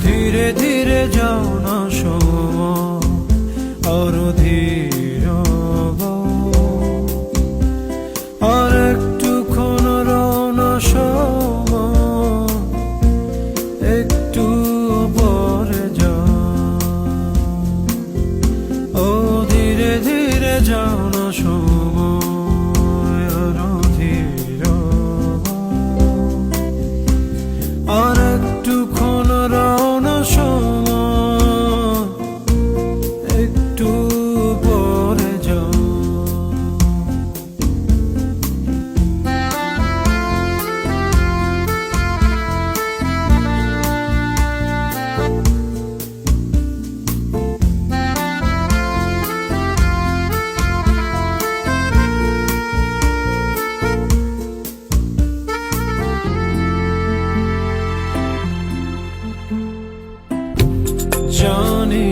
ধীরে ধীরে যাও না সময়, আরো ধীর হব। আর একটুক্ষণ রওনা সময়, একটু পরে যাও। ও ধীরে ধীরে যাও না সময়, আরো ধীর হব। আর একটুক্ষণ রওনা সময়, একটু পরে যাও। জানি